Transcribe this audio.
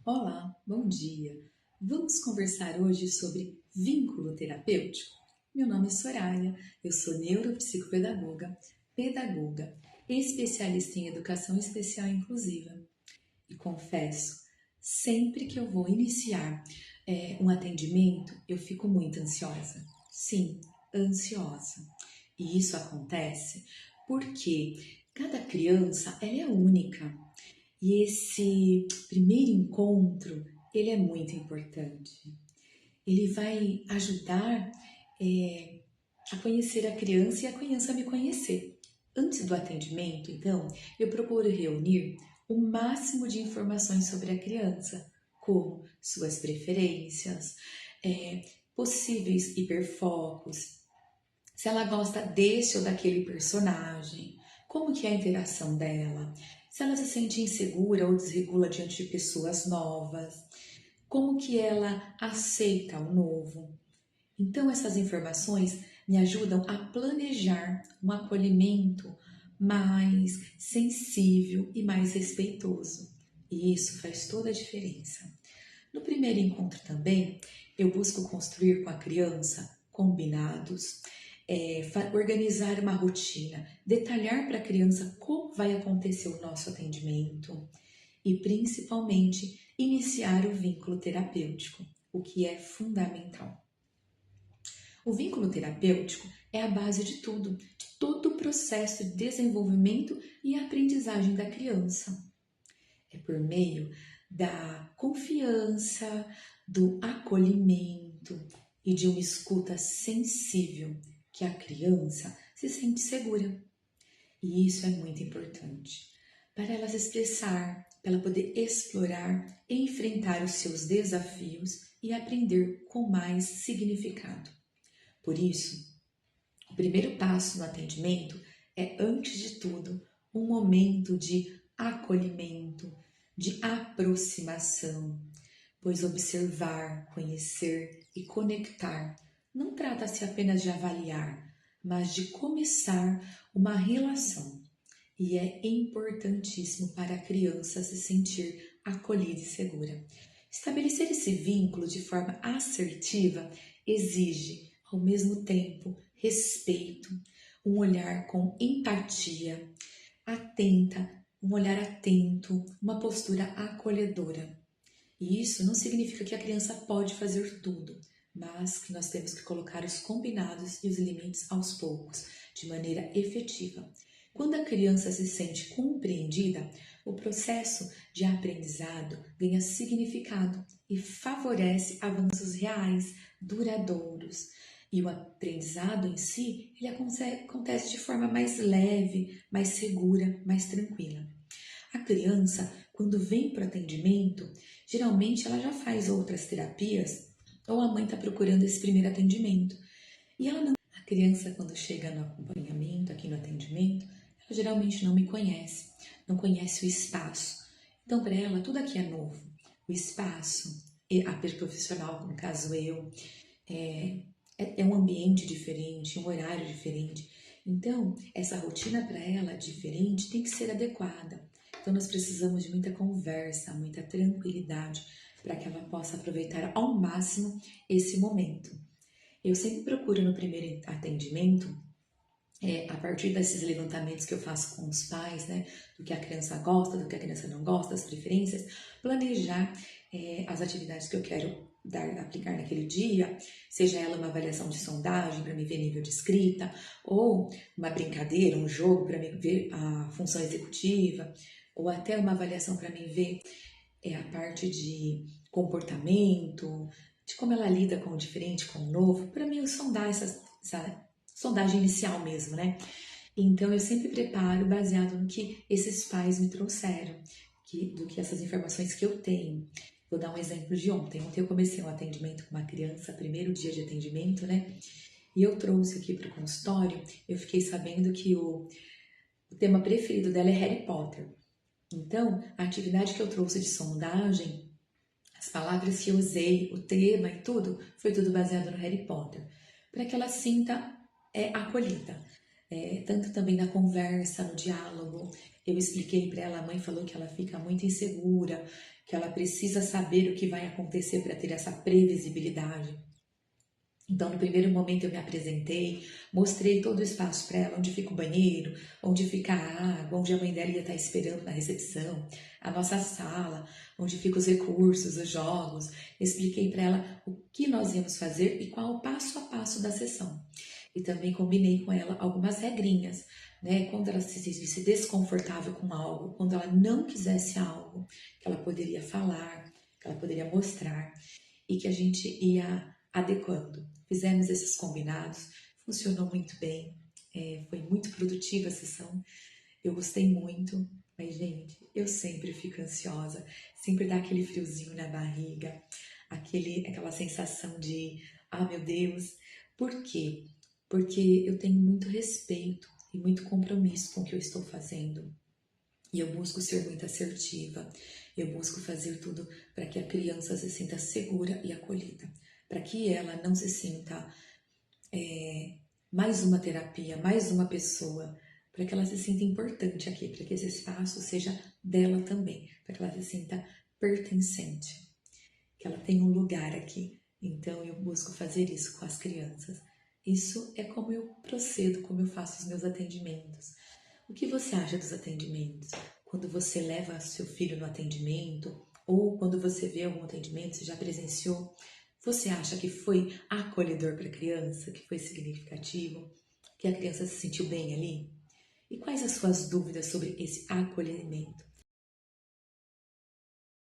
Olá, bom dia. Vamos conversar hoje sobre vínculo terapêutico? Meu nome é Soraya, eu sou neuropsicopedagoga, pedagoga, especialista em educação especial inclusiva. E confesso, sempre que eu vou iniciar um atendimento, eu fico muito ansiosa. Sim, ansiosa. E isso acontece porque cada criança ela é única. E esse primeiro encontro, ele é muito importante. Ele vai ajudar a conhecer a criança e a criança a me conhecer. Antes do atendimento, então, eu procuro reunir o máximo de informações sobre a criança, como suas preferências, possíveis hiperfocos, se ela gosta desse ou daquele personagem, como que é a interação dela, se ela se sente insegura ou desregula diante de pessoas novas, como que ela aceita o novo. Então essas informações me ajudam a planejar um acolhimento mais sensível e mais respeitoso. E isso faz toda a diferença. No primeiro encontro também, eu busco construir com a criança combinados, organizar uma rotina, detalhar para a criança como vai acontecer o nosso atendimento e, principalmente, iniciar o vínculo terapêutico, o que é fundamental. O vínculo terapêutico é a base de tudo, de todo o processo de desenvolvimento e aprendizagem da criança. É por meio da confiança, do acolhimento e de uma escuta sensível que a criança se sente segura. E isso é muito importante para ela se expressar, para ela poder explorar e enfrentar os seus desafios e aprender com mais significado. Por isso, o primeiro passo no atendimento é, antes de tudo, um momento de acolhimento, de aproximação, pois observar, conhecer e conectar não trata-se apenas de avaliar, mas de começar uma relação. E é importantíssimo para a criança se sentir acolhida e segura. Estabelecer esse vínculo de forma assertiva exige, ao mesmo tempo, respeito, um olhar com empatia, atenta, um olhar atento, uma postura acolhedora. E isso não significa que a criança pode fazer tudo, mas que nós temos que colocar os combinados e os limites aos poucos, de maneira efetiva. Quando a criança se sente compreendida, o processo de aprendizado ganha significado e favorece avanços reais, duradouros. E o aprendizado em si, ele acontece de forma mais leve, mais segura, mais tranquila. A criança, quando vem para o atendimento, geralmente ela já faz outras terapias ou a mãe está procurando esse primeiro atendimento. E ela não. A criança, quando chega no acompanhamento, aqui no atendimento, ela geralmente não me conhece, não conhece o espaço. Então, para ela, tudo aqui é novo. O espaço, a profissional, no caso eu, é um ambiente diferente, um horário diferente. Então, essa rotina para ela diferente tem que ser adequada. Então, nós precisamos de muita conversa, muita tranquilidade para que ela possa aproveitar ao máximo esse momento. Eu sempre procuro no primeiro atendimento, a partir desses levantamentos que eu faço com os pais, né, do que a criança gosta, do que a criança não gosta, as preferências, planejar as atividades que eu quero aplicar naquele dia, seja ela uma avaliação de sondagem para me ver nível de escrita, ou uma brincadeira, um jogo para me ver a função executiva, ou até uma avaliação para me ver a parte de comportamento, de como ela lida com o diferente, com o novo, para mim sondar essa sondagem inicial mesmo, né? Então eu sempre preparo baseado no que esses pais me trouxeram, do que essas informações que eu tenho. Vou dar um exemplo de ontem. Ontem eu comecei um atendimento com uma criança, primeiro dia de atendimento, né? E eu trouxe aqui para o consultório, eu fiquei sabendo que o tema preferido dela é Harry Potter. Então, a atividade que eu trouxe de sondagem, as palavras que eu usei, o tema e tudo, foi tudo baseado no Harry Potter, para que ela sinta acolhida. tanto também na conversa, no diálogo. Eu expliquei para ela, a mãe falou que ela fica muito insegura, que ela precisa saber o que vai acontecer para ter essa previsibilidade. Então, no primeiro momento eu me apresentei, mostrei todo o espaço para ela, onde fica o banheiro, onde fica a água, onde a mãe dela ia estar esperando na recepção, a nossa sala, onde ficam os recursos, os jogos. Expliquei para ela o que nós íamos fazer e qual o passo a passo da sessão. E também combinei com ela algumas regrinhas, né? Quando ela se sentisse desconfortável com algo, quando ela não quisesse algo, que ela poderia falar, que ela poderia mostrar e que a gente ia adequando. Fizemos esses combinados, funcionou muito bem, foi muito produtiva a sessão, eu gostei muito, mas gente, eu sempre fico ansiosa, sempre dá aquele friozinho na barriga, aquela sensação de, ah meu Deus, por quê? Porque eu tenho muito respeito e muito compromisso com o que eu estou fazendo. E eu busco ser muito assertiva, eu busco fazer tudo para que a criança se sinta segura e acolhida, para que ela não se sinta mais uma terapia, mais uma pessoa, para que ela se sinta importante aqui, para que esse espaço seja dela também, para que ela se sinta pertencente, que ela tenha um lugar aqui. Então eu busco fazer isso com as crianças. Isso é como eu procedo, como eu faço os meus atendimentos. O que você acha dos atendimentos? Quando você leva seu filho no atendimento, ou quando você vê algum atendimento, você já presenciou, você acha que foi acolhedor para a criança, que foi significativo, que a criança se sentiu bem ali? E quais as suas dúvidas sobre esse acolhimento?